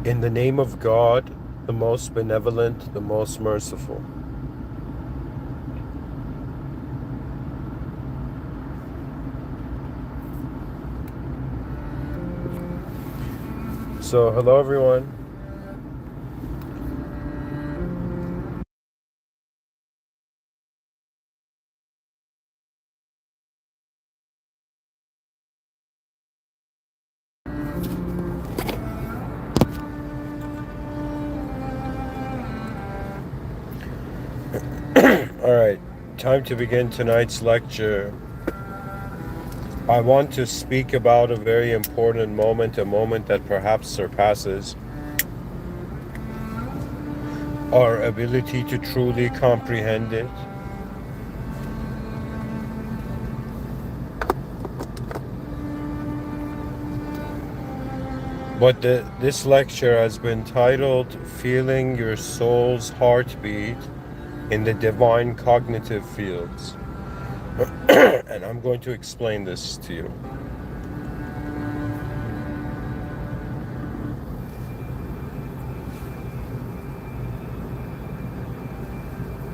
In the name of God, the most benevolent, the most merciful. So, hello everyone. Alright, time to begin tonight's lecture. I want to speak about a very important moment, a moment that perhaps surpasses our ability to truly comprehend it. But this lecture has been titled Feeling Your Soul's Heartbeat in the Divine Cognitive Fields. And I'm going to explain this to you.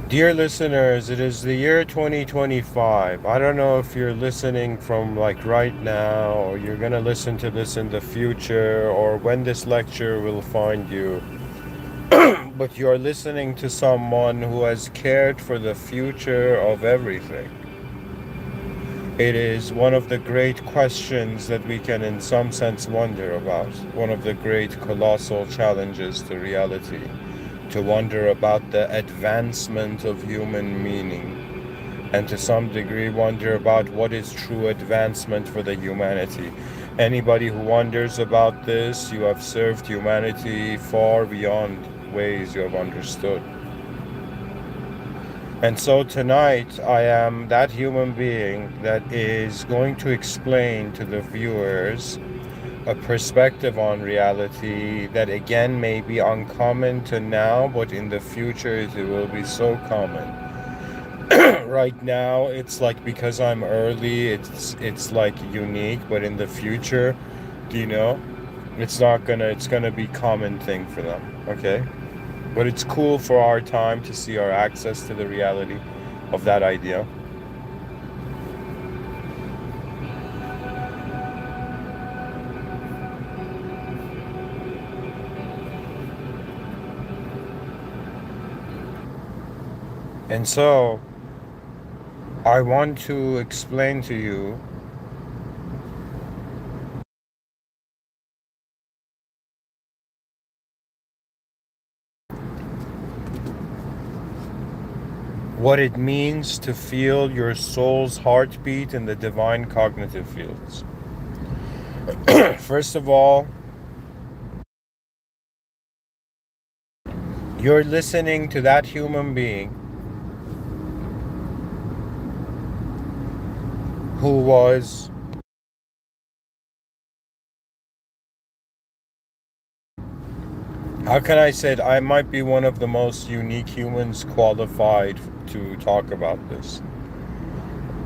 Dear listeners, it is the year 2025. I don't know if you're listening from like right now, or you're going to listen to this in the future, or when this lecture will find you. But you're listening to someone who has cared for the future of everything. It is one of the great questions that we can in some sense wonder about. One of the great colossal challenges to reality. To wonder about the advancement of human meaning, and to some degree wonder about what is true advancement for the humanity. Anybody who wonders about this, you have served humanity far beyond ways you have understood. And so tonight I am that human being that is going to explain to the viewers a perspective on reality that again may be uncommon to now, but in the future it will be so common. Right now it's like, because I'm early, it's like unique, but in the future, it's not gonna, it's gonna be common thing for them, okay? But it's cool for our time to see our access to the reality of that idea. And so I want to explain to you what it means to feel your soul's heartbeat in the divine cognitive fields. First of all, you're listening to that human being who was how can I say it? I might be one of the most unique humans qualified to talk about this.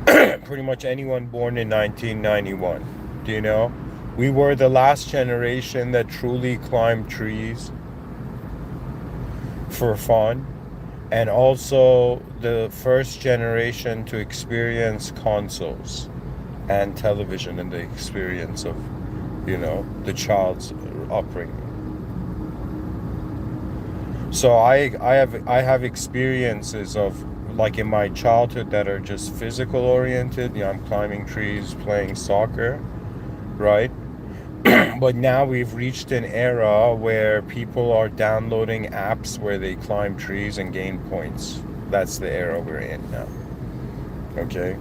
Pretty much anyone born in 1991. Do you know? We were the last generation that truly climbed trees for fun, and also the first generation to experience consoles and television in the experience of, the child's upbringing. So I have experiences of, like, in my childhood that are just physical oriented. I'm climbing trees, playing soccer, right? But now we've reached an era where people are downloading apps where they climb trees and gain points. That's the era we're in now. Okay?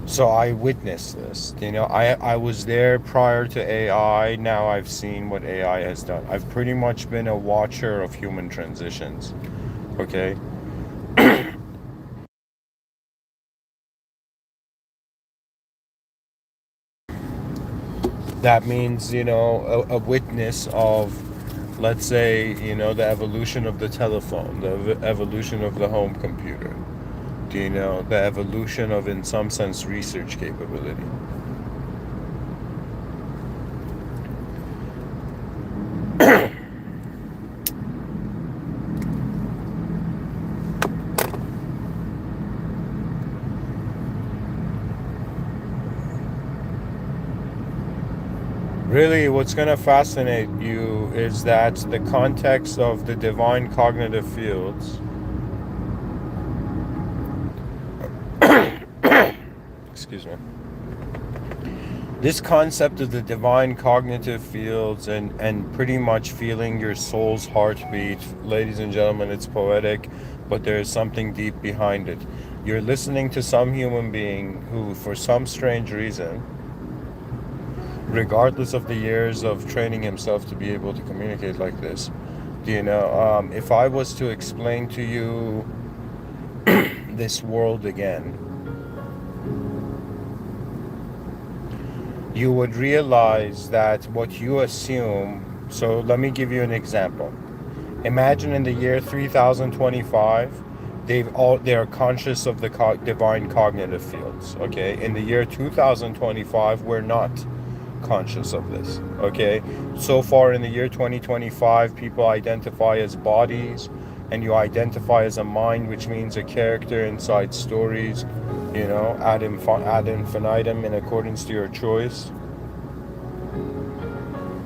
So I witnessed this. I was there prior to AI. Now I've seen what AI has done. I've pretty much been a watcher of human transitions. Okay? That means, a witness of, let's say, the evolution of the telephone, the evolution of the home computer, the evolution of, in some sense, research capability. Really, what's going to fascinate you is that the context of the divine cognitive fields, excuse me, this concept of the divine cognitive fields and pretty much feeling your soul's heartbeat, ladies and gentlemen, it's poetic, but there is something deep behind it. You're listening to some human being who, for some strange reason, regardless of the years of training himself to be able to communicate like this, if I was to explain to you this world again, you would realize that what you assume. So let me give you an example. Imagine in the year 3025, they are conscious of the divine cognitive fields. Okay, in the year 2025, we're not conscious of this. Okay, so far in the year 2025, people identify as bodies, and you identify as a mind, which means a character inside stories, ad infinitum in accordance to your choice.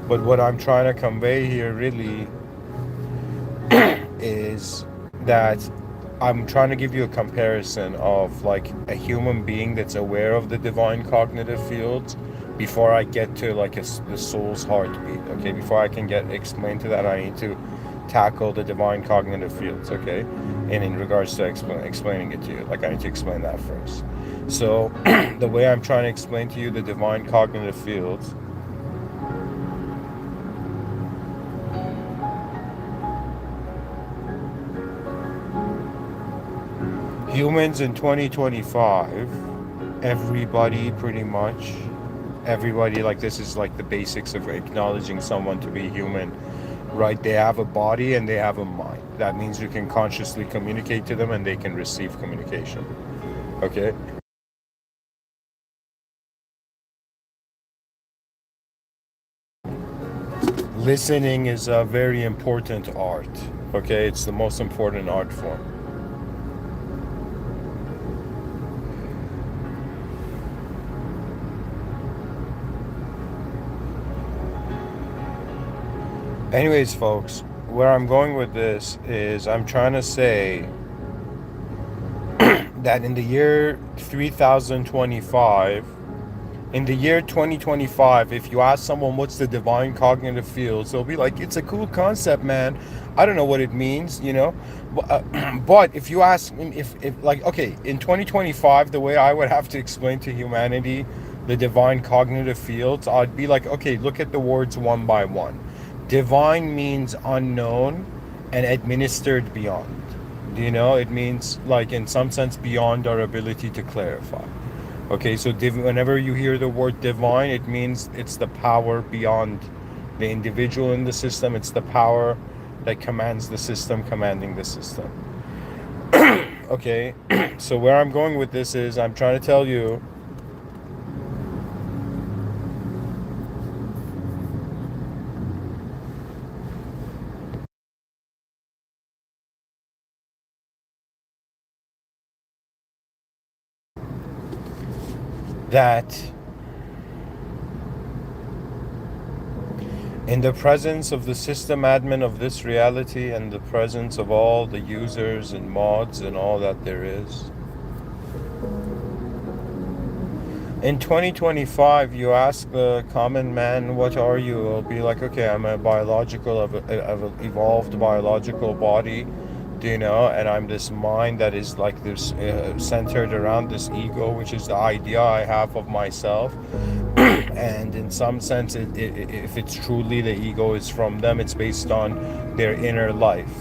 But what I'm trying to convey here really is that I'm trying to give you a comparison of like a human being that's aware of the divine cognitive fields before I get to like the soul's heartbeat. Okay, before I can explain to that, I need to tackle the divine cognitive fields. Okay, and in regards to explaining it to you, like I need to explain that first. So the way I'm trying to explain to you the divine cognitive fields, humans in 2025, everybody pretty much, everybody, like this is like the basics of acknowledging someone to be human, right? They have a body and they have a mind. That means you can consciously communicate to them and they can receive communication. Okay? Listening is a very important art. Okay? It's the most important art form. Anyways, folks, where I'm going with this is I'm trying to say that in the year 3025, in the year 2025, if you ask someone what's the divine cognitive fields, they'll be like, it's a cool concept, man. I don't know what it means, But if you ask, if like, okay, in 2025, the way I would have to explain to humanity the divine cognitive fields, I'd be like, okay, look at the words one by one. Divine means unknown and administered beyond. It means, like, in some sense, beyond our ability to clarify. Okay, so whenever you hear the word divine, it means it's the power beyond the individual in the system. It's the power that commands the system, commanding the system. Okay, so where I'm going with this is I'm trying to tell you that in the presence of the system admin of this reality and the presence of all the users and mods and all that there is, in 2025, you ask the common man, what are you? It'll be like, okay, I'm a evolved biological body, and I'm this mind that is like this, centered around this ego, which is the idea I have of myself. And in some sense, if it's truly the ego is from them, it's based on their inner life,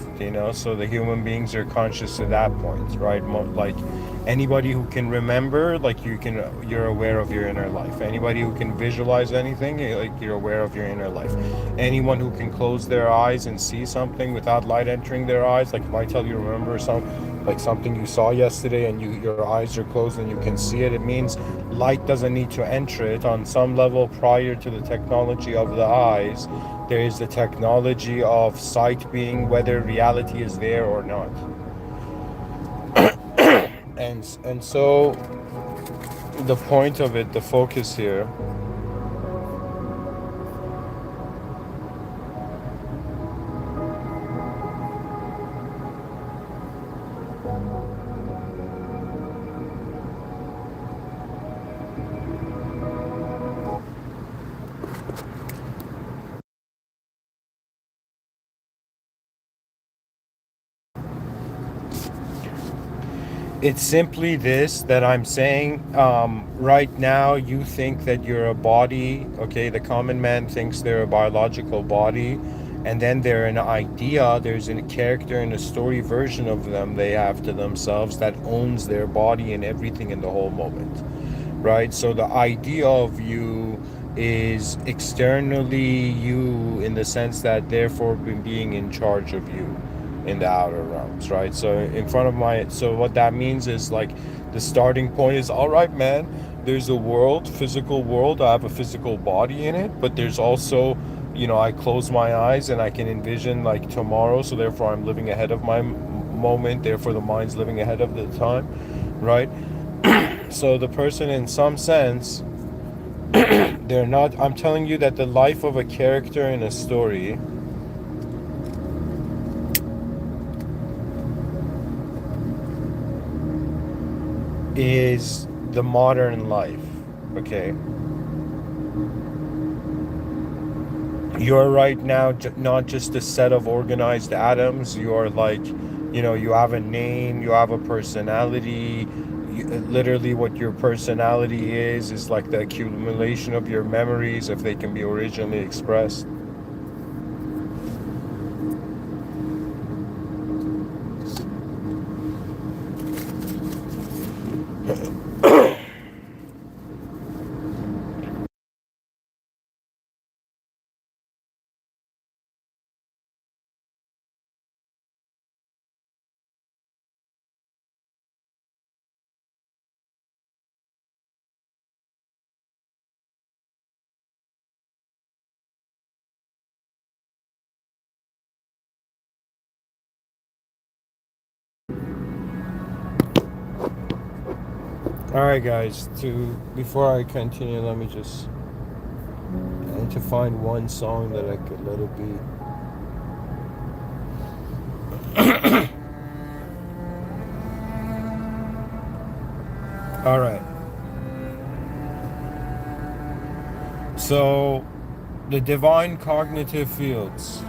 so the human beings are conscious to that point, right? Like anybody who can remember, like you're aware of your inner life. Anybody who can visualize anything, like you're aware of your inner life. Anyone who can close their eyes and see something without light entering their eyes, like if I tell you remember something you saw yesterday and your eyes are closed and you can see it, it means light doesn't need to enter it. On some level, prior to the technology of the eyes, there is the technology of sight being whether reality is there or not. And so the point of it, the focus here, It's simply this that I'm saying. Right now, you think that you're a body. Okay, the common man thinks they're a biological body, and then they're an idea. There's a character and a story version of them they have to themselves that owns their body and everything in the whole moment. Right? So the idea of you is externally you in the sense that therefore being in charge of you in the outer realms, right? So in front of my, so what that means is like the starting point is, all right, man, there's a world, physical world, I have a physical body in it, but there's also, I close my eyes and I can envision like tomorrow, so therefore I'm living ahead of my moment, therefore the mind's living ahead of the time, right? So the person, in some sense, they're not, I'm telling you that the life of a character in a story is the modern life. Okay, you're right now not just a set of organized atoms. You're like, you have a name, you have a personality. Literally what your personality is like the accumulation of your memories, if they can be originally expressed. All right, guys, to before I continue, let me just, I need to find one song that I could let it be. All right. So, the divine cognitive fields.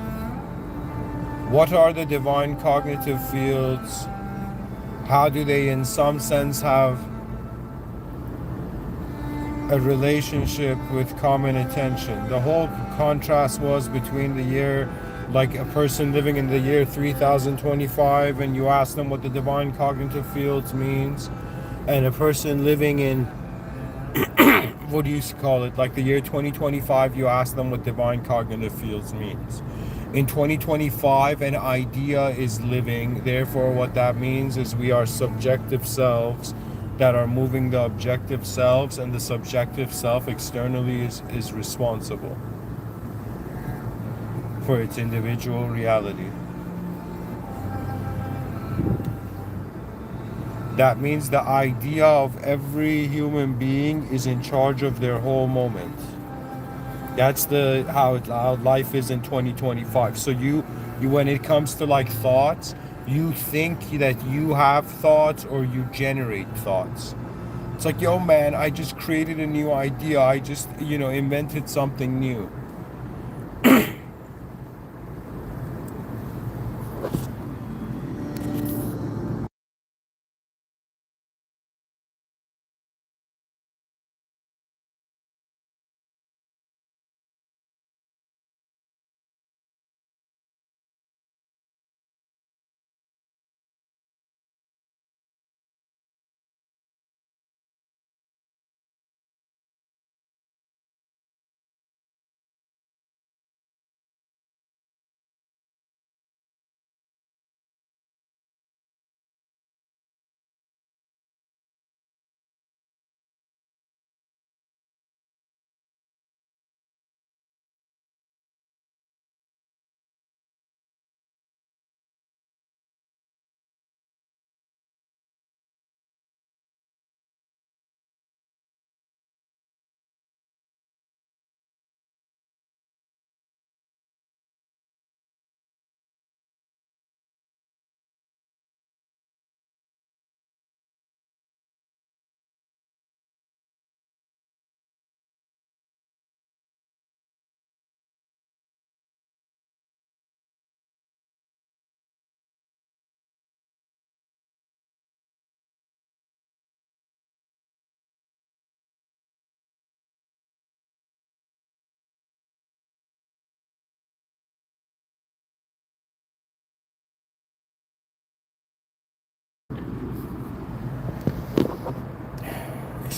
What are the divine cognitive fields? How do they, in some sense, have a relationship with common attention? The whole contrast was between the year, like a person living in the year 3025, and you ask them what the divine cognitive fields means, and a person living in, what do you call it, like the year 2025, you ask them what divine cognitive fields means. In 2025, an idea is living. Therefore, what that means is we are subjective selves that are moving the objective selves, and the subjective self externally is responsible for its individual reality. That means the idea of every human being is in charge of their whole moment. That's the how life is in 2025. So you when it comes to like thoughts, you think that you have thoughts or you generate thoughts. It's like, yo man, I just created a new idea. I just, invented something new.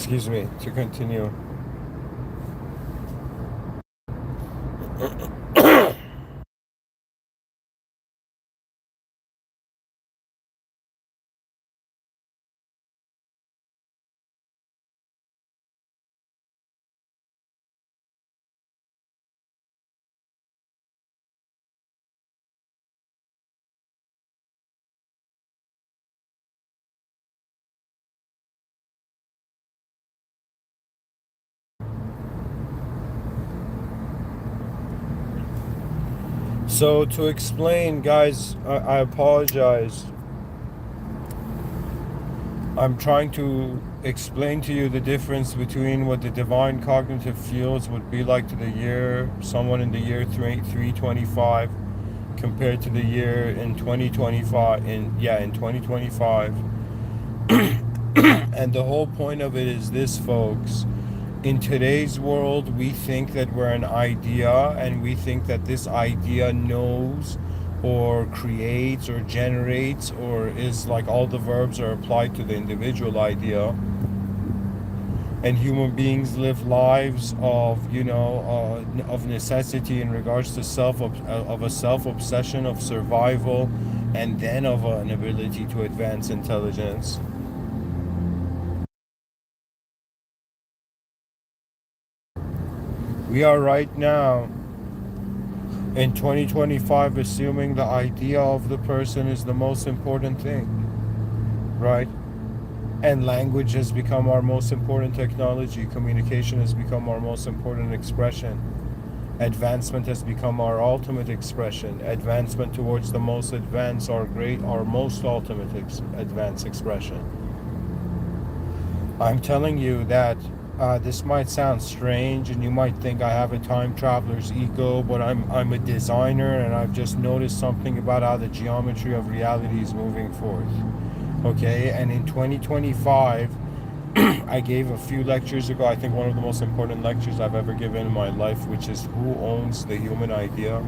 excuse me, to continue. So to explain, guys, I apologize. I'm trying to explain to you the difference between what the divine cognitive fields would be like to the year, someone in the year 325 compared to the year in 2025, in 2025. And the whole point of it is this, folks. In today's world, we think that we're an idea, and we think that this idea knows or creates or generates or is like all the verbs are applied to the individual idea. And human beings live lives of, of necessity in regards to of a self obsession of survival, and then of an ability to advance intelligence. We are right now in 2025 assuming the idea of the person is the most important thing, right? And language has become our most important technology. Communication has become our most important expression. Advancement has become our ultimate expression. Advancement towards the most advanced, our most ultimate advanced expression. I'm telling you that this might sound strange, and you might think I have a time traveler's ego, but I'm a designer, and I've just noticed something about how the geometry of reality is moving forth. Okay, and in 2025, I gave a few lectures ago, I think one of the most important lectures I've ever given in my life, which is who owns the human idea.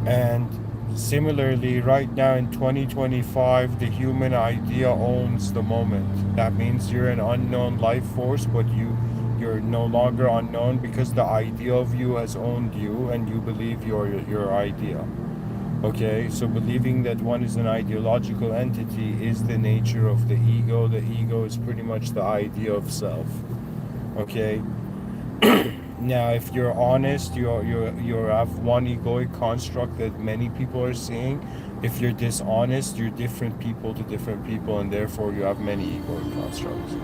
And similarly, right now in 2025, the human idea owns the moment. That means you're an unknown life force, but you're no longer unknown because the idea of you has owned you, and you believe you're your idea. Okay, so believing that one is an ideological entity is the nature of the ego. The ego is pretty much the idea of self. Okay. Now, if you're honest, you have one egoic construct that many people are seeing. If you're dishonest, you're different people to different people, and therefore you have many egoic constructs.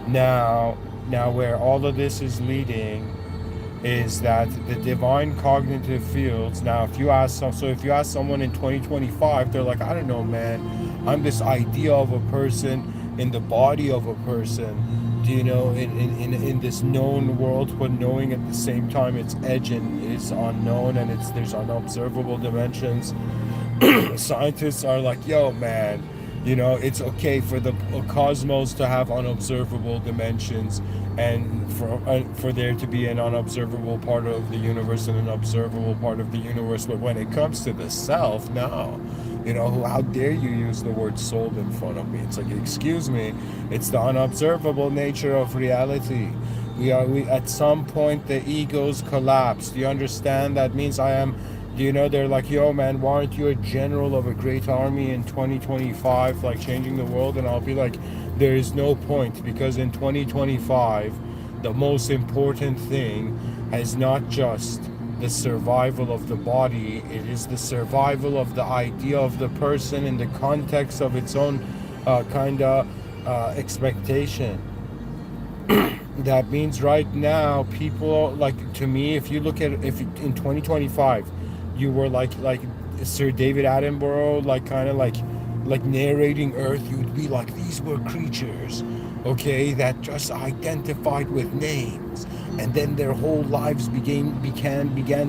Now, where all of this is leading is that the divine cognitive fields. Now, if you ask someone in 2025, they're like, I don't know, man, I'm this idea of a person in the body of a person, in this known world, but knowing at the same time its edge and is unknown, and there's unobservable dimensions. Scientists are like, yo, man, it's okay for the cosmos to have unobservable dimensions, and for there to be an unobservable part of the universe and an observable part of the universe. But when it comes to the self, no. How dare you use the word soul in front of me? It's like, excuse me, it's the unobservable nature of reality. We at some point the egos collapse. Do you understand? That means they're like, yo, man, why aren't you a general of a great army in 2025, like changing the world? And I'll be like, there is no point, because in 2025, the most important thing is not just the survival of the body, it is the survival of the idea of the person in the context of its own expectation. That means right now, people, like, to me, if you look at, if in 2025 you were like Sir David Attenborough, like kind of like narrating Earth, you'd be like, these were creatures, okay, that just identified with names, and then their whole lives began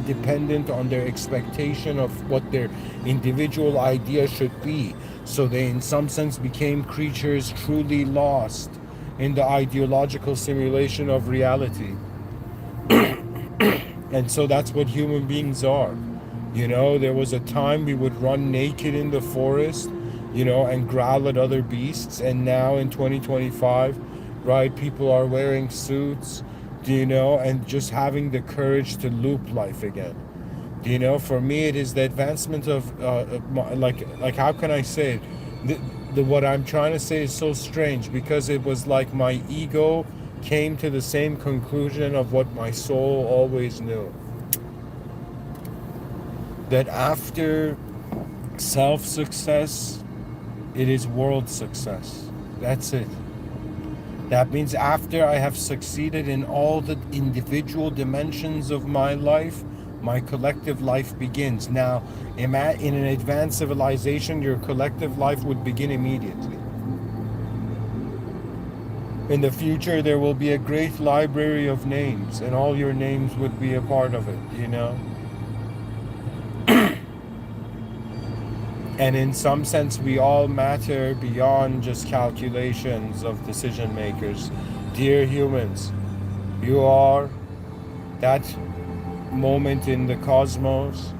dependent on their expectation of what their individual idea should be. So they in some sense became creatures truly lost in the ideological simulation of reality. And so that's what human beings are. There was a time we would run naked in the forest, and growl at other beasts. And now in 2025, right, people are wearing suits, and just having the courage to loop life again. For me, it is the advancement of like how can I say it? What I'm trying to say is so strange, because it was like my ego came to the same conclusion of what my soul always knew, that after self success, it is world success. That's it. That means after I have succeeded in all the individual dimensions of my life, my collective life begins. Now, in an advanced civilization, your collective life would begin immediately. In the future, there will be a great library of names, and all your names would be a part of it. And in some sense, we all matter beyond just calculations of decision makers. Dear humans, you are that moment in the cosmos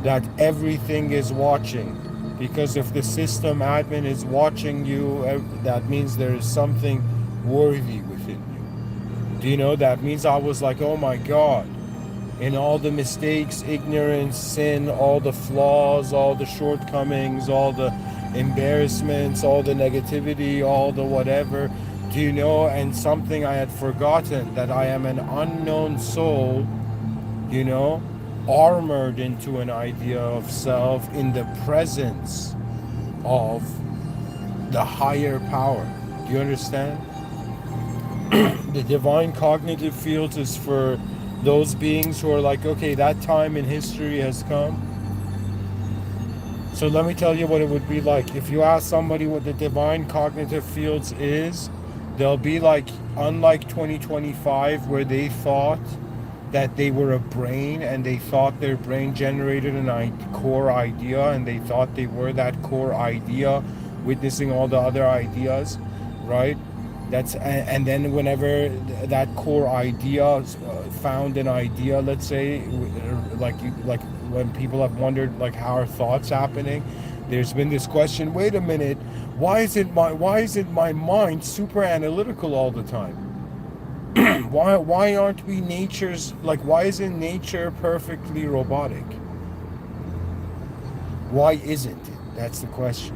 that everything is watching. Because if the system admin is watching you, that means there is something worthy within you. That means I was like, oh my God. In all the mistakes, ignorance, sin, all the flaws, all the shortcomings, all the embarrassments, all the negativity, all the whatever, and something I had forgotten, that I am an unknown soul, armored into an idea of self in the presence of the higher power. Do you understand? The divine cognitive field is for those beings who are like, okay, that time in history has come. So let me tell you what it would be like. If you ask somebody what the divine cognitive fields is, they'll be like, unlike 2025, where they thought that they were a brain, and they thought their brain generated an core idea, and they thought they were that core idea, witnessing all the other ideas, right? And then whenever that core idea found an idea, let's say, like when people have wondered like how are thoughts happening, there's been this question, wait a minute, why isn't my mind super analytical all the time? why aren't we why isn't nature perfectly robotic? Why isn't it? That's the question.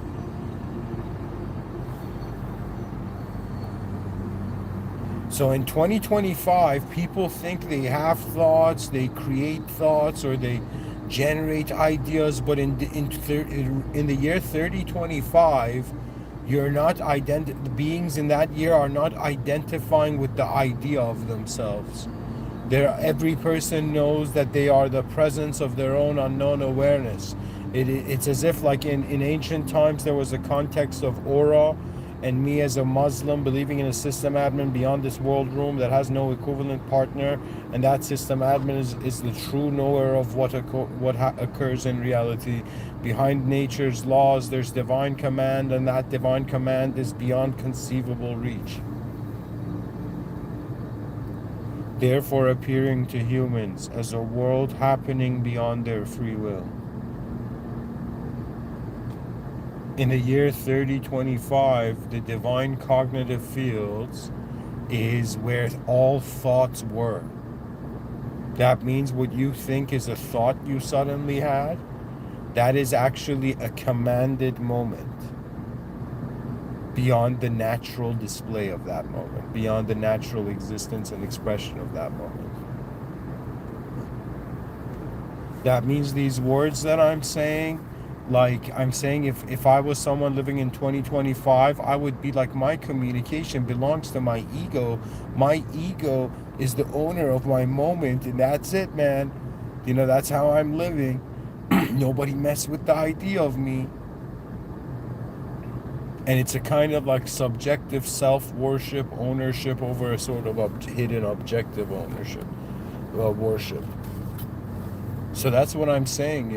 So in 2025, people think they have thoughts, they create thoughts, or they generate ideas. But in the year 3025, the beings in that year are not identifying with the idea of themselves. Every person knows that they are the presence of their own unknown awareness. It's as if like in ancient times there was a context of aura, and me as a Muslim believing in a system admin beyond this world room that has no equivalent partner, and that system admin is the true knower of what occurs in reality. Behind nature's laws there's divine command, and that divine command is beyond conceivable reach, therefore appearing to humans as a world happening beyond their free will. In the year 3025, the divine cognitive fields is where all thoughts were. That means what you think is a thought you suddenly had, that is actually a commanded moment beyond the natural display of that moment, beyond the natural existence and expression of that moment. That means these words that I'm saying, like I'm saying, if I was someone living in 2025, I would be like, my communication belongs to my ego. My ego is the owner of my moment, and that's it, man. That's how I'm living. Nobody mess with the idea of me. And it's a kind of like subjective self-worship, ownership over a sort of hidden objective ownership, worship. So that's what I'm saying,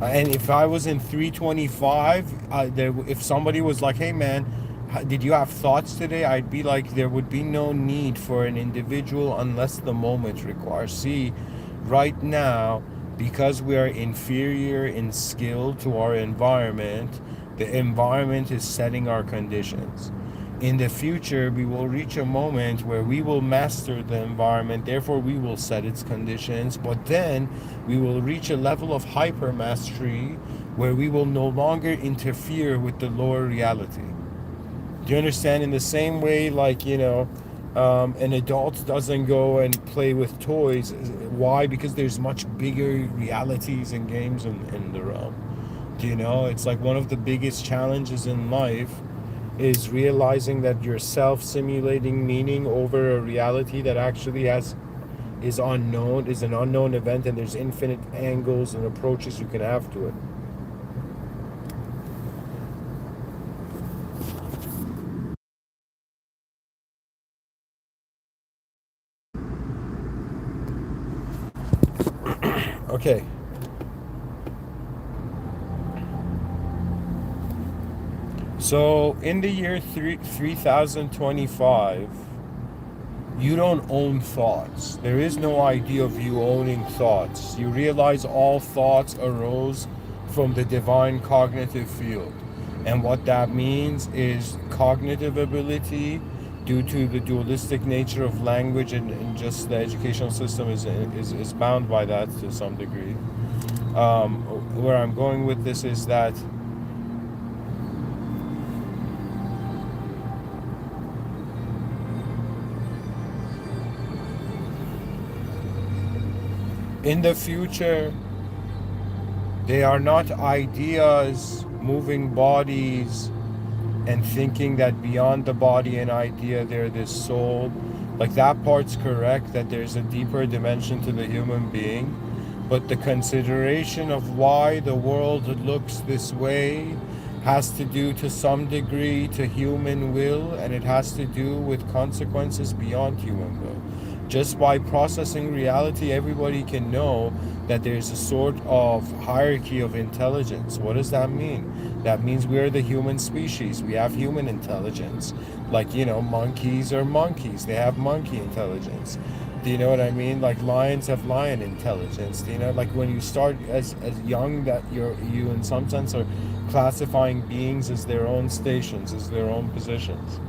And if I was in 325, if somebody was like, hey man, did you have thoughts today? I'd be like, there would be no need for an individual unless the moment requires. See, right now, because we are inferior in skill to our environment, the environment is setting our conditions. In the future, we will reach a moment where we will master the environment, therefore, we will set its conditions, but then we will reach a level of hyper mastery where we will no longer interfere with the lower reality. Do you understand? In the same way, like, an adult doesn't go and play with toys. Why? Because there's much bigger realities and games in the realm. Do you know? It's like one of the biggest challenges in life is realizing that you're self-simulating meaning over a reality that actually is unknown, is an unknown event, and there's infinite angles and approaches you can have to it. Okay. So in the year 3025, you don't own thoughts. There is no idea of you owning thoughts. You realize all thoughts arose from the divine cognitive field. And what that means is cognitive ability, due to the dualistic nature of language, and just the educational system is bound by that to some degree. Where I'm going with this is that in the future, they are not ideas moving bodies and thinking that beyond the body and idea they're this soul. Like, that part's correct, that there's a deeper dimension to the human being, but the consideration of why the world looks this way has to do to some degree to human will, and it has to do with consequences beyond human will. Just by processing reality, everybody can know that there's a sort of hierarchy of intelligence. What does that mean? That means we're the human species. We have human intelligence. Like, monkeys are monkeys. They have monkey intelligence. Do you know what I mean? Like, lions have lion intelligence. Do you know? Like, when you start as young, that you in some sense are classifying beings as their own stations, as their own positions.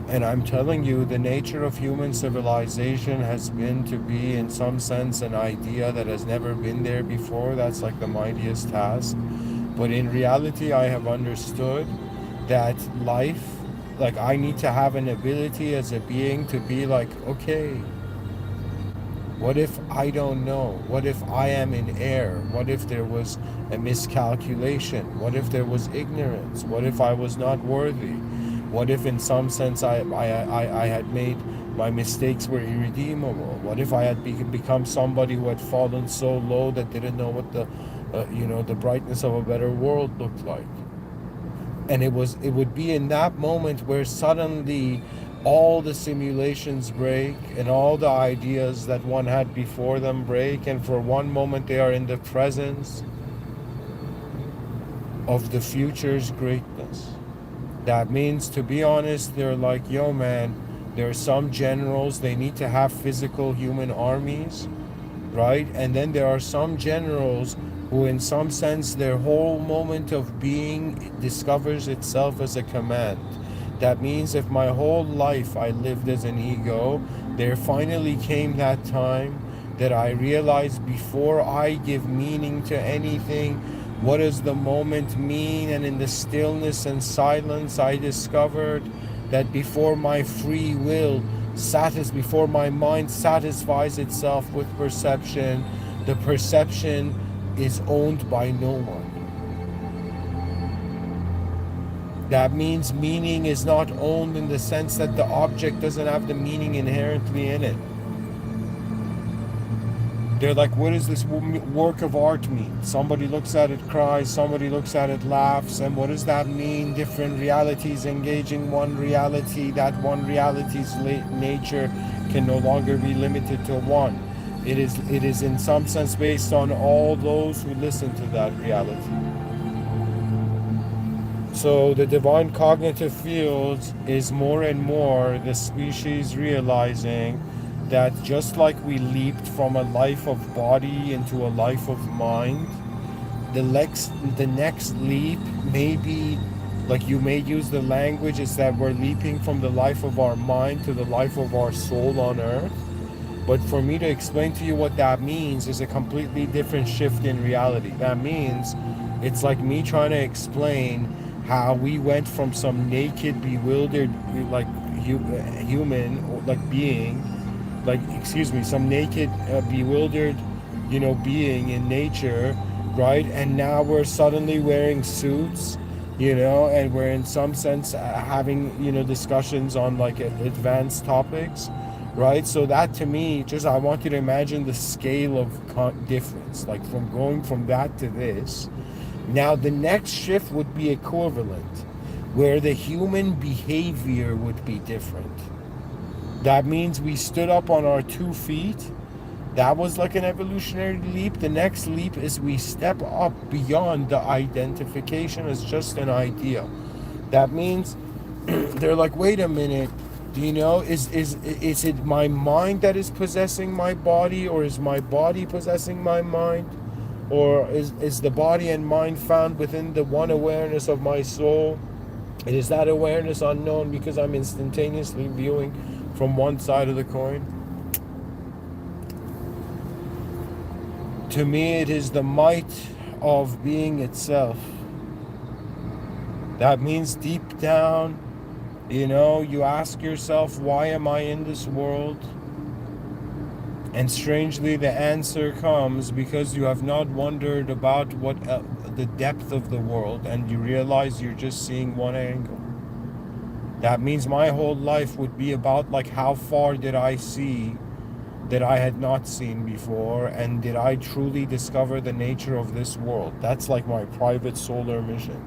And I'm telling you, the nature of human civilization has been to be, in some sense, an idea that has never been there before. That's like the mightiest task. But in reality, I have understood that life, like, I need to have an ability as a being to be like, okay, what if I don't know? What if I am in error? What if there was a miscalculation? What if there was ignorance? What if I was not worthy? What if in some sense I had made my mistakes were irredeemable? What if I had become somebody who had fallen so low that didn't know what the brightness of a better world looked like? And it would be in that moment where suddenly all the simulations break and all the ideas that one had before them break, and for one moment they are in the presence of the future's greatness. That means, to be honest, they're like, yo man, there are some generals, they need to have physical human armies, right? And then there are some generals who, in some sense, their whole moment of being discovers itself as a command. That means if my whole life I lived as an ego, there finally came that time that I realized, before I give meaning to anything, what does the moment mean? And in the stillness and silence, I discovered that before my free will before my mind satisfies itself with perception, the perception is owned by no one. That means meaning is not owned in the sense that the object doesn't have the meaning inherently in it. They're like, what does this work of art mean? Somebody looks at it, cries, somebody looks at it, laughs, and what does that mean? Different realities engaging one reality. That one reality's nature can no longer be limited to one. It is in some sense based on all those who listen to that reality. So the divine cognitive field is more and more the species realizing that just like we leaped from a life of body into a life of mind, the next leap may be, like you may use the language, is that we're leaping from the life of our mind to the life of our soul on earth. But for me to explain to you what that means is a completely different shift in reality. That means it's like me trying to explain how we went from some naked, bewildered, like human, like being, like, excuse me, some naked, bewildered, being in nature, right? And now we're suddenly wearing suits, and we're in some sense having, discussions on like advanced topics, right? So that to me, just I want you to imagine the scale of difference, like from going from that to this. Now the next shift would be equivalent, where the human behavior would be different. That means we stood up on our 2 feet. That was like an evolutionary leap. The next leap is we step up beyond the identification as just an idea. That means they're like, wait a minute, is it my mind that is possessing my body, or is my body possessing my mind? Or is the body and mind found within the one awareness of my soul? And is that awareness unknown because I'm instantaneously viewing from one side of the coin? To me, it is the might of being itself. That means deep down, you ask yourself, why am I in this world? And strangely, the answer comes because you have not wondered about the depth of the world, and you realize you're just seeing one angle. That means my whole life would be about, like, how far did I see that I had not seen before, and did I truly discover the nature of this world? That's like my private solar mission,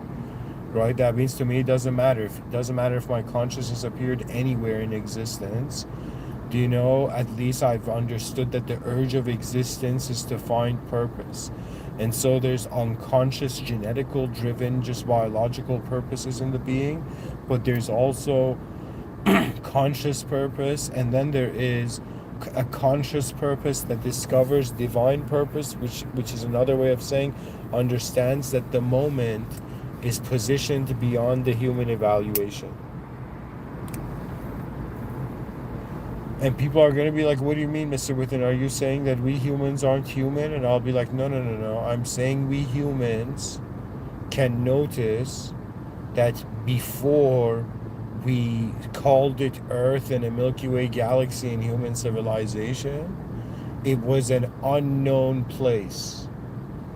right? That means to me it doesn't matter if my consciousness appeared anywhere in existence. At least I've understood that the urge of existence is to find purpose. And so there's unconscious, genetical driven, just biological purposes in the being, but there's also conscious purpose, and then there is a conscious purpose that discovers divine purpose, which is another way of saying understands that the moment is positioned beyond the human evaluation. And people are going to be like, what do you mean, Mr. Within? Are you saying that we humans aren't human? And I'll be like, no, no, no, no. I'm saying we humans can notice that before we called it Earth and a Milky Way galaxy in human civilization, it was an unknown place.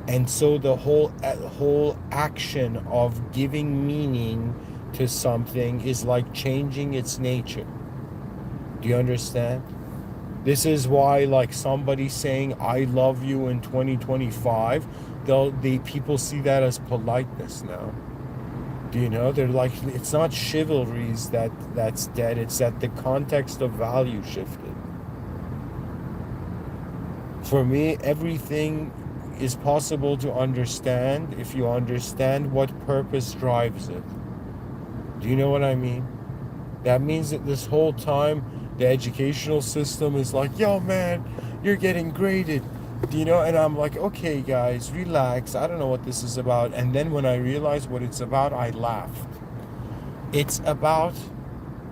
And so the whole action of giving meaning to something is like changing its nature. Do you understand? This is why, like, somebody saying I love you in 2025, people see that as politeness now. They're like, it's not chivalries that's dead, it's that the context of value shifted. For me, everything is possible to understand if you understand what purpose drives it. Do you know what I mean? That means that this whole time the educational system is like, yo man, you're getting graded, and I'm like, okay guys, relax, I don't know what this is about. And then when I realized what it's about, I laughed. It's about,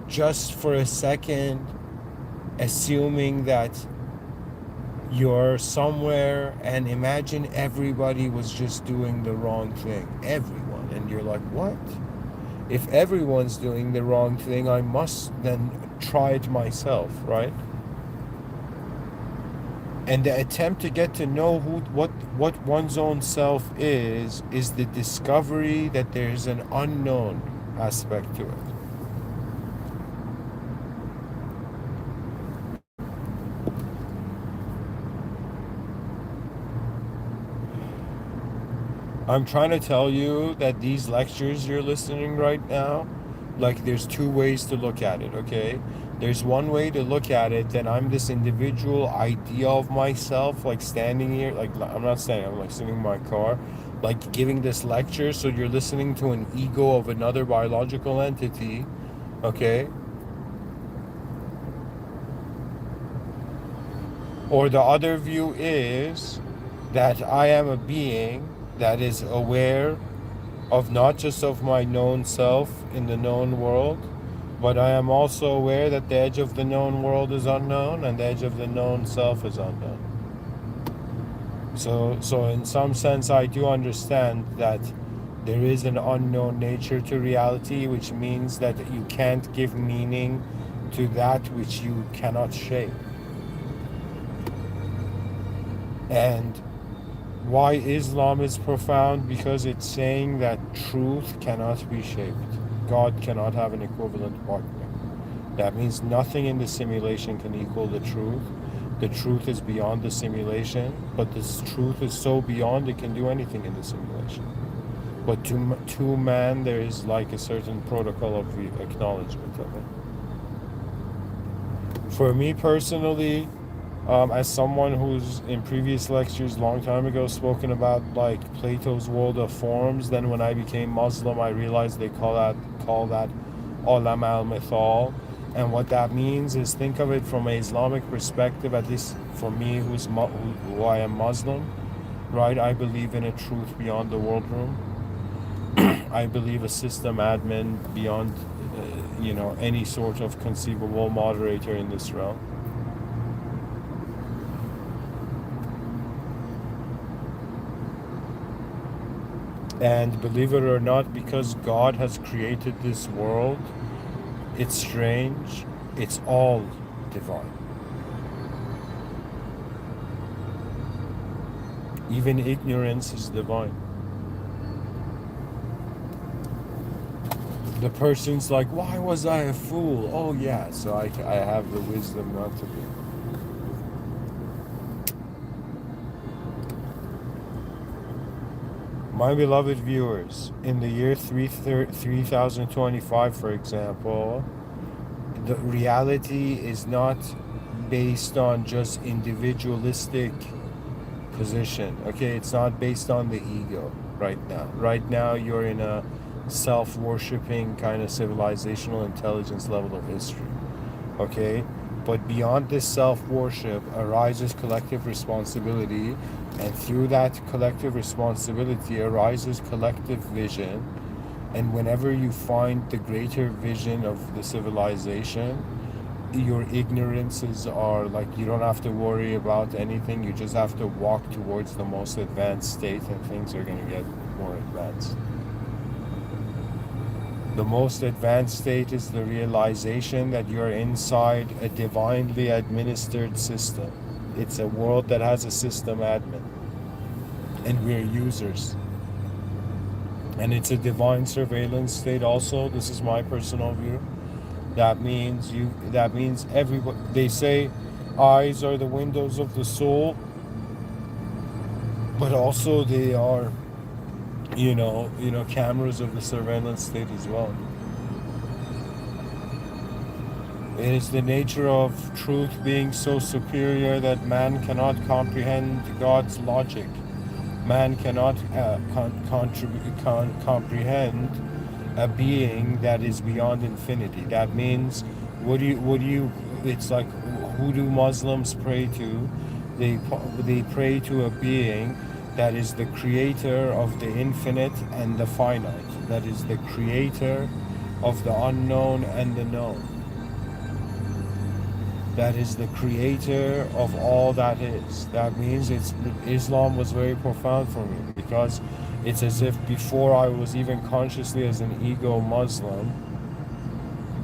just for a second, assuming that you're somewhere, and imagine everybody was just doing the wrong thing, everyone, and you're like, what? If everyone's doing the wrong thing, I must then try it myself, right? And the attempt to get to know what one's own self is the discovery that there's an unknown aspect to it. I'm trying to tell you that these lectures you're listening right now, like, there's two ways to look at it, okay? There's one way to look at it, that I'm this individual idea of myself, like standing here, like, I'm not standing, I'm like sitting in my car, like giving this lecture, so you're listening to an ego of another biological entity, okay? Or the other view is that I am a being that is aware of not just of my known self in the known world, but I am also aware that the edge of the known world is unknown and the edge of the known self is unknown. So in some sense, I do understand that there is an unknown nature to reality, which means that you can't give meaning to that which you cannot shape. And why Islam is profound? Because it's saying that truth cannot be shaped. God cannot have an equivalent partner. That means nothing in the simulation can equal the truth. The truth is beyond the simulation, but this truth is so beyond it can do anything in the simulation. But to man, there is like a certain protocol of acknowledgement of it. For me personally, as someone who's in previous lectures long time ago spoken about like Plato's world of forms, then when I became Muslim, I realized they call that Alam al-Mithal. And what that means is, think of it from an Islamic perspective, at least for me who I am Muslim, right? I believe in a truth beyond the world room. I believe a system admin beyond, any sort of conceivable moderator in this realm. And believe it or not, because God has created this world, it's strange, it's all divine. Even ignorance is divine. The person's like, why was I a fool? Oh yeah, so I have the wisdom not to be. My beloved viewers, in the year 3025, for example, the reality is not based on just individualistic position. Okay, it's not based on the ego right now. Right now, you're in a self-worshipping kind of civilizational intelligence level of history. Okay, but beyond this self-worship arises collective responsibility, and through that collective responsibility arises collective vision. And whenever you find the greater vision of the civilization, your ignorances are like, you don't have to worry about anything. You just have to walk towards the most advanced state, and things are going to get more advanced. The most advanced state is the realization that you're inside a divinely administered system. It's a world that has a system admin, and we're users. And it's a divine surveillance state also. This is my personal view. That means everybody, they say eyes are the windows of the soul, but also they are, cameras of the surveillance state as well. It is the nature of truth being so superior that man cannot comprehend God's logic. Man cannot comprehend a being that is beyond infinity. That means, it's like, who do Muslims pray to? They pray to a being that is the creator of the infinite and the finite. That is the creator of the unknown and the known. That is the creator of all that is. That means Islam was very profound for me, because it's as if before I was even consciously as an ego Muslim,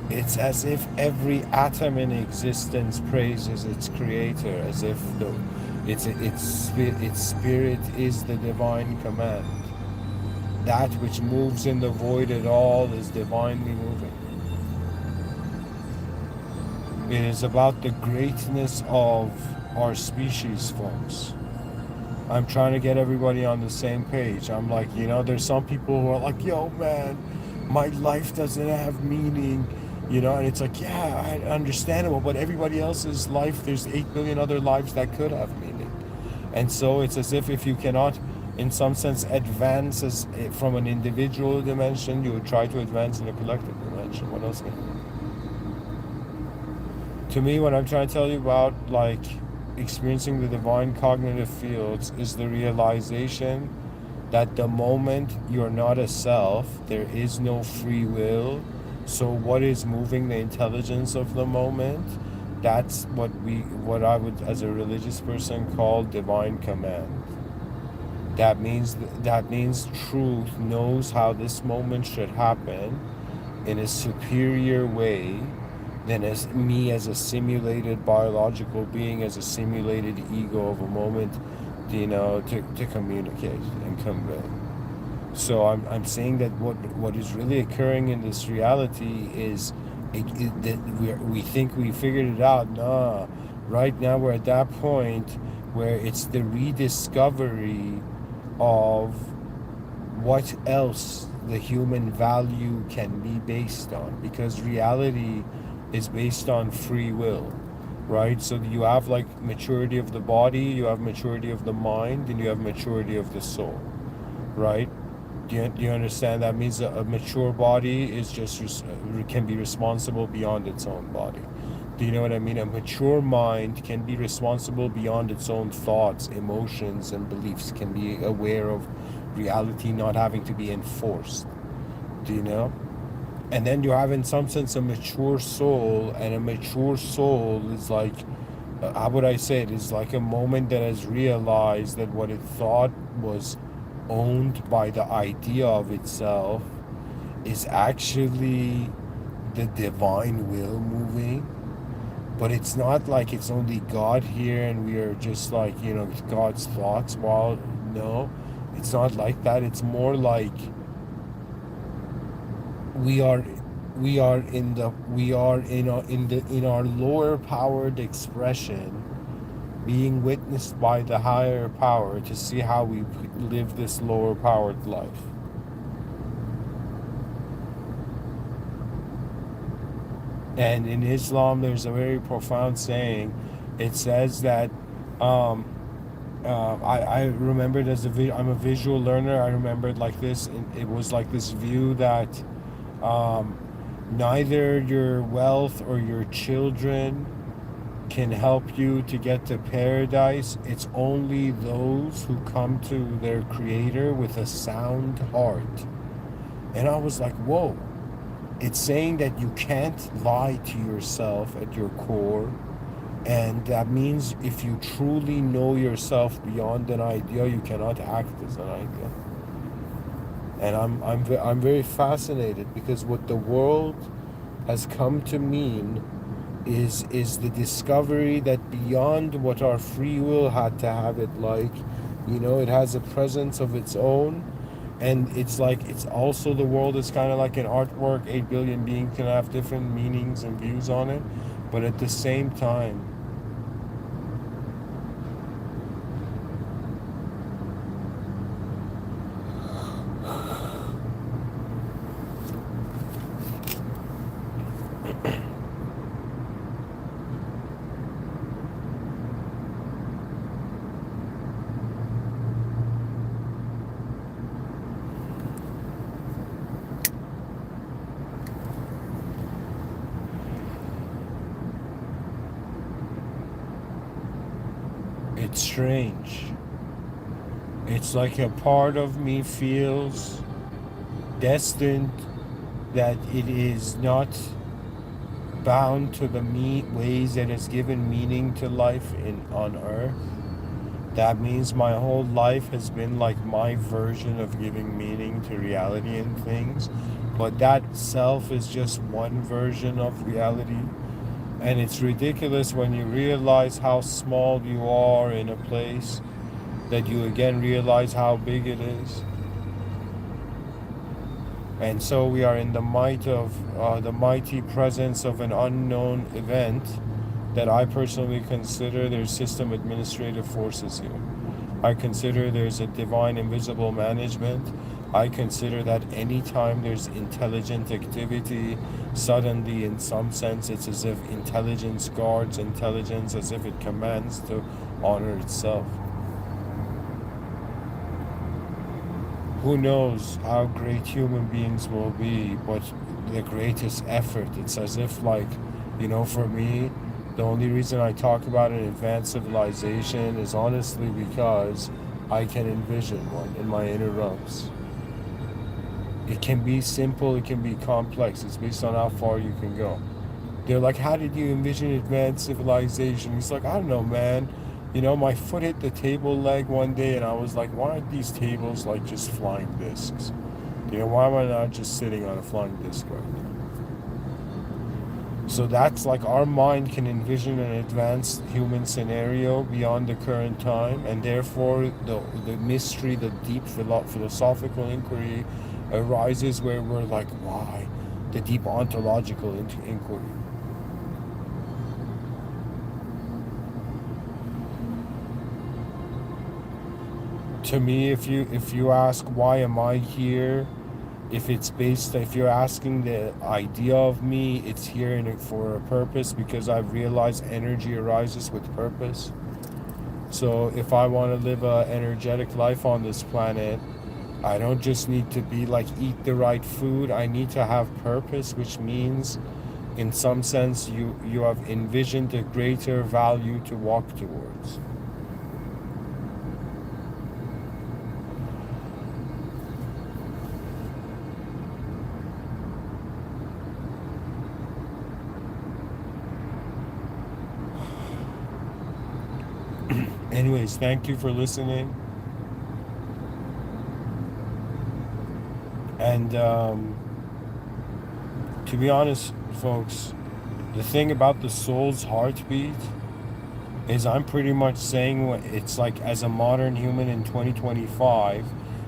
it's as if every atom in existence praises its creator, as if its spirit is the divine command. That which moves in the void at all is divinely moving. It is about the greatness of our species, folks. I'm trying to get everybody on the same page. I'm like, there's some people who are like, yo, man, my life doesn't have meaning, and it's like, yeah, understandable, but everybody else's life, there's 8 billion other lives that could have meaning. And so it's as if you cannot, in some sense, advance from an individual dimension, you would try to advance in a collective dimension. What else can you do? To me, what I'm trying to tell you about, like, experiencing the divine cognitive fields is the realization that the moment you're not a self, there is no free will. So what is moving the intelligence of the moment? That's what I would, as a religious person, call divine command. That means truth knows how this moment should happen in a superior way than as me as a simulated biological being, as a simulated ego of a moment, to communicate and convey. So I'm saying that what is really occurring in this reality is that we think we figured it out. Nah, right now we're at that point where it's the rediscovery of what else the human value can be based on, because reality is based on free will, right? So you have like maturity of the body, you have maturity of the mind, and you have maturity of the soul, right? Do you understand? That means a mature body is just can be responsible beyond its own body. Do you know what I mean? A mature mind can be responsible beyond its own thoughts, emotions, and beliefs, can be aware of reality not having to be enforced. Do you know? And then you have, in some sense, a mature soul, and a mature soul is like, how would I say it, is like a moment that has realized that what it thought was owned by the idea of itself is actually the divine will moving. But it's not like it's only God here and we are just like, God's thoughts. Well, no, it's not like that. It's more like we are in our lower powered expression, being witnessed by the higher power to see how we live this lower powered life. And in Islam, there's a very profound saying. It says that, I remembered I'm a visual learner. I remembered like this. It was like this view that neither your wealth or your children can help you to get to paradise. It's only those who come to their creator with a sound heart. And I was like, whoa. It's saying that you can't lie to yourself at your core. And that means if you truly know yourself beyond an idea, you cannot act as an idea. And I'm very fascinated, because what the world has come to mean is the discovery that beyond what our free will had to have it like, it has a presence of its own. And it's like, it's also, the world is kind of like an artwork. 8 billion beings can have different meanings and views on it. But at the same time, it's strange. It's like a part of me feels destined, that it is not bound to the ways that has given meaning to life on earth. That means my whole life has been like my version of giving meaning to reality and things. But that self is just one version of reality. And it's ridiculous when you realize how small you are in a place, that you again realize how big it is. And so we are in the mighty presence of an unknown event that I personally consider there's system administrative forces here. I consider there's a divine invisible management. I consider that anytime there's intelligent activity, suddenly in some sense it's as if intelligence guards intelligence, as if it commands to honor itself. Who knows how great human beings will be, but the greatest effort, it's as if like, for me, The only reason I talk about an advanced civilization is honestly because I can envision one in my inner realms. It can be simple, it can be complex. It's based on how far you can go. They're like, how did you envision advanced civilization? He's like, I don't know, man. You know, my foot hit the table leg one day, and I was like, why aren't these tables like just flying discs? You know, why am I not just sitting on a flying disc right now? So that's like our mind can envision an advanced human scenario beyond the current time, and therefore the mystery, the deep philosophical inquiry arises where we're like, why? The deep ontological inquiry. To me, if you ask why am I here, if you're asking the idea of me, it's here for a purpose, because I've realized energy arises with purpose. So if I want to live a energetic life on this planet, I don't just need to be like eat the right food. I need to have purpose, which means in some sense you have envisioned a greater value to walk towards. Anyways, thank you for listening. And to be honest, folks, the thing about the soul's heartbeat is I'm pretty much saying what it's like as a modern human in 2025,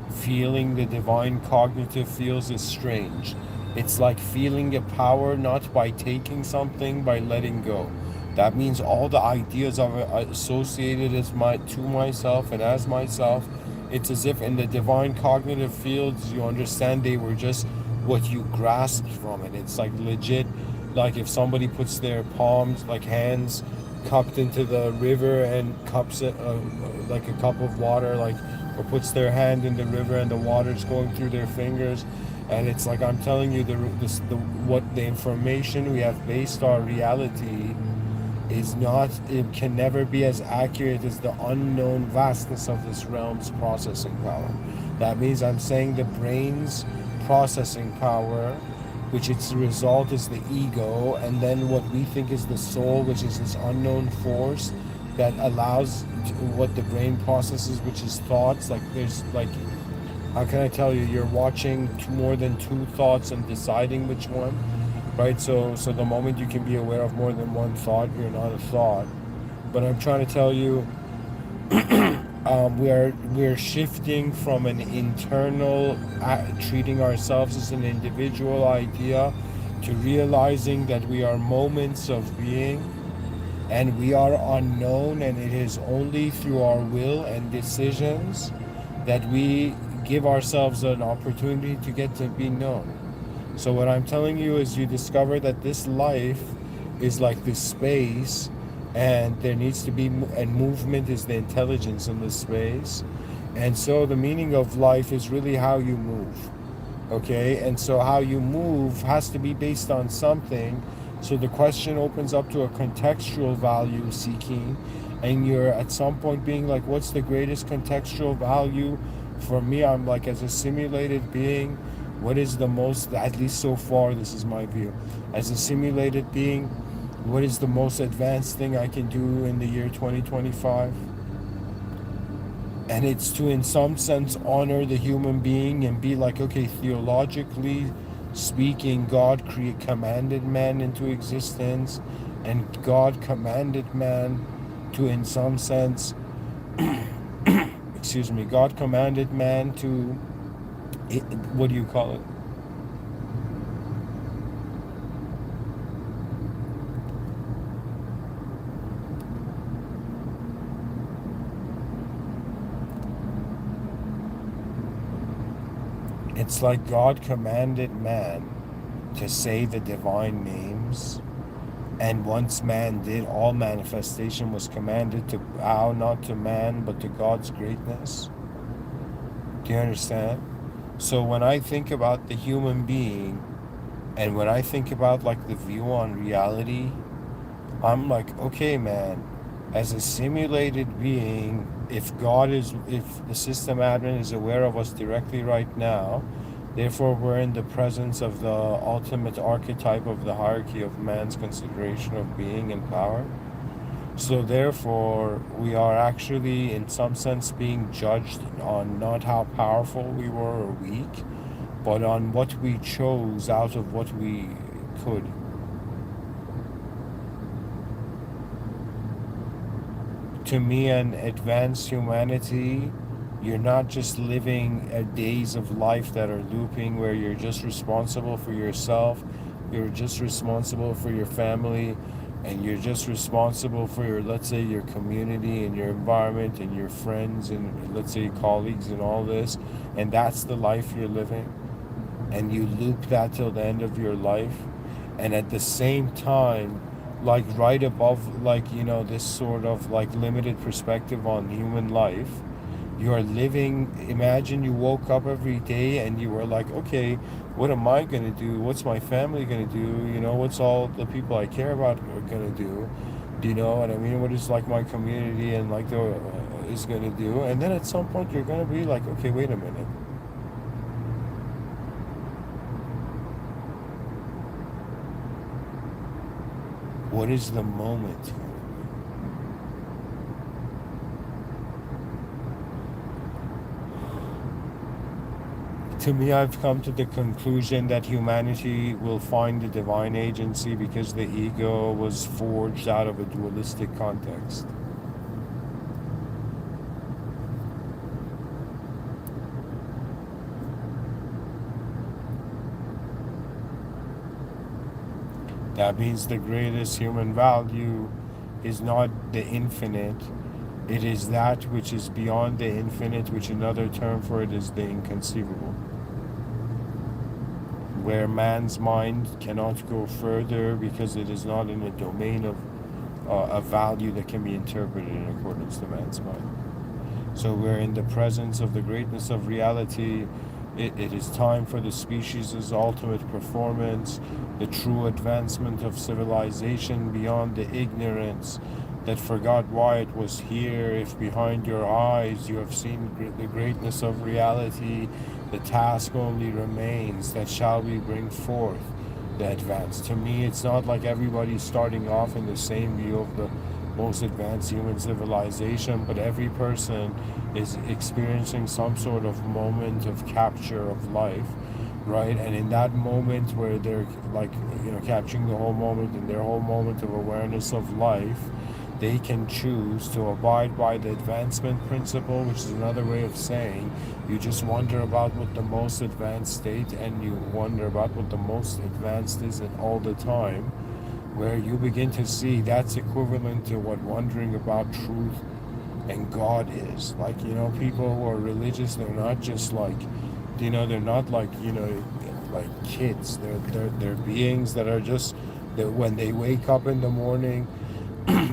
feeling the divine cognitive feels is strange. It's like feeling a power not by taking something, by letting go. That means all the ideas are associated as to myself and as myself. It's as if in the divine cognitive fields you understand they were just what you grasped from it. It's like legit, like if somebody puts their palms, like hands, cupped into the river and cups it like a cup of water, like, or puts their hand in the river and the water's going through their fingers, and it's like I'm telling you what the information we have based our reality is not, it can never be as accurate as the unknown vastness of this realm's processing power. That means I'm saying the brain's processing power, which its result is the ego, and then what we think is the soul, which is this unknown force that allows what the brain processes, which is thoughts. Like there's like, how can I tell you, you're watching more than two thoughts and deciding which one, right? So the moment you can be aware of more than one thought, you're not a thought. But I'm trying to tell you, we're shifting from an internal treating ourselves as an individual idea to realizing that we are moments of being, and we are unknown, and it is only through our will and decisions that we give ourselves an opportunity to get to be known. So what I'm telling you is you discover that this life is like this space, and there needs to be, and movement is the intelligence in this space. And so the meaning of life is really how you move. Okay? And so how you move has to be based on something. So the question opens up to a contextual value seeking, and you're at some point being like, what's the greatest contextual value? For me, I'm like, as a simulated being, what is the most, at least so far, this is my view, as a simulated being, what is the most advanced thing I can do in the year 2025? And it's to, in some sense, honor the human being and be like, okay, theologically speaking, God commanded man into existence, and God commanded man to, in some sense, excuse me, God commanded man to, what do you call it? It's like God commanded man to say the divine names, and once man did, all manifestation was commanded to bow not to man but to God's greatness. Do you understand? So when I think about the human being, and when I think about like the view on reality, I'm like, okay, man, as a simulated being, if the system admin is aware of us directly right now, therefore we're in the presence of the ultimate archetype of the hierarchy of man's consideration of being and power. So therefore, we are actually, in some sense, being judged on not how powerful we were or weak, but on what we chose out of what we could. To me, an advanced humanity, you're not just living days of life that are looping where you're just responsible for yourself, you're just responsible for your family, and you're just responsible for your, let's say, your community and your environment and your friends and, let's say, colleagues and all this, and that's the life you're living, and you loop that till the end of your life. And at the same time, like right above, like, this sort of like limited perspective on human life, you are living, imagine you woke up every day and you were like, okay, what am I going to do, what's my family going to do, what's all the people I care about are going to do you know what I mean, what is like my community and like the is going to do. And then at some point you're going to be like, okay, wait a minute, what is the moment? To me, I've come to the conclusion that humanity will find the divine agency because the ego was forged out of a dualistic context. That means the greatest human value is not the infinite, it is that which is beyond the infinite, which another term for it is the inconceivable. Where man's mind cannot go further because it is not in a domain of a value that can be interpreted in accordance to man's mind. So we're in the presence of the greatness of reality. It is time for the species' ultimate performance, the true advancement of civilization beyond the ignorance that forgot why it was here. If behind your eyes you have seen the greatness of reality, the task only remains, that shall we bring forth the advance. To me, it's not like everybody's starting off in the same view of the most advanced human civilization, but every person is experiencing some sort of moment of capture of life, right? And in that moment where they're like, capturing the whole moment in their whole moment of awareness of life, they can choose to abide by the advancement principle, which is another way of saying you just wonder about what the most advanced state, and you wonder about what the most advanced is at all the time, where you begin to see that's equivalent to what wondering about truth and God is. Like, people who are religious, they're not just like, they're not like, like kids. They're beings that are just, that when they wake up in the morning,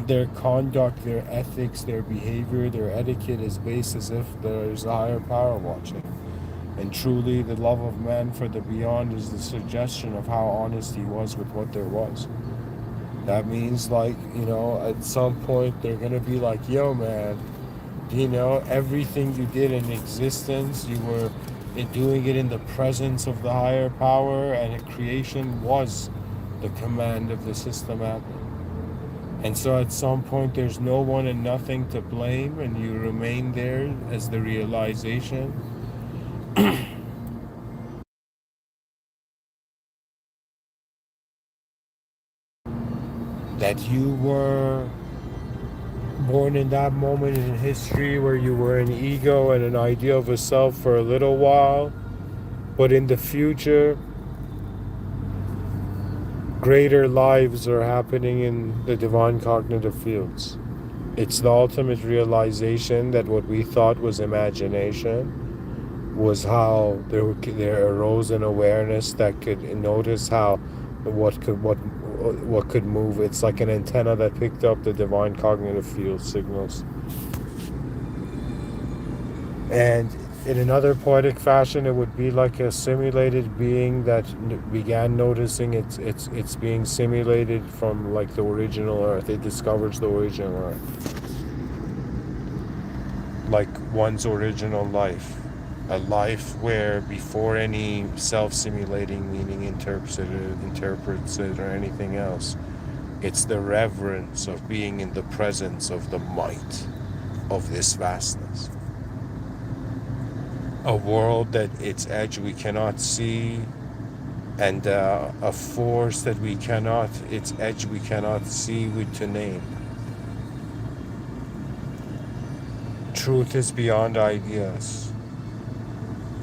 their conduct, their ethics, their behavior, their etiquette is based as if there's a higher power watching. And truly, the love of man for the beyond is the suggestion of how honest he was with what there was. That means, like, at some point they're going to be like, yo, man, everything you did in existence, you were doing it in the presence of the higher power, and creation was the command of the system admin. And so at some point there's no one and nothing to blame, and you remain there as the realization that you were born in that moment in history where you were an ego and an idea of a self for a little while, but in the future, greater lives are happening in the divine cognitive fields. It's the ultimate realization that what we thought was imagination was how there arose an awareness that could notice how what could move. It's like an antenna that picked up the divine cognitive field signals. And In another poetic fashion, it would be like a simulated being that began noticing it's being simulated from like the original Earth. It discovers the original Earth, like one's original life, a life where before any self-simulating meaning interprets it or anything else, it's the reverence of being in the presence of the might of this vastness. A world that its edge we cannot see, and a force that its edge we cannot see with to name. Truth is beyond ideas.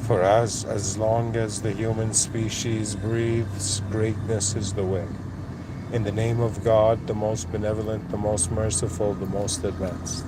For us, as long as the human species breathes, greatness is the way. In the name of God, the most benevolent, the most merciful, the most advanced.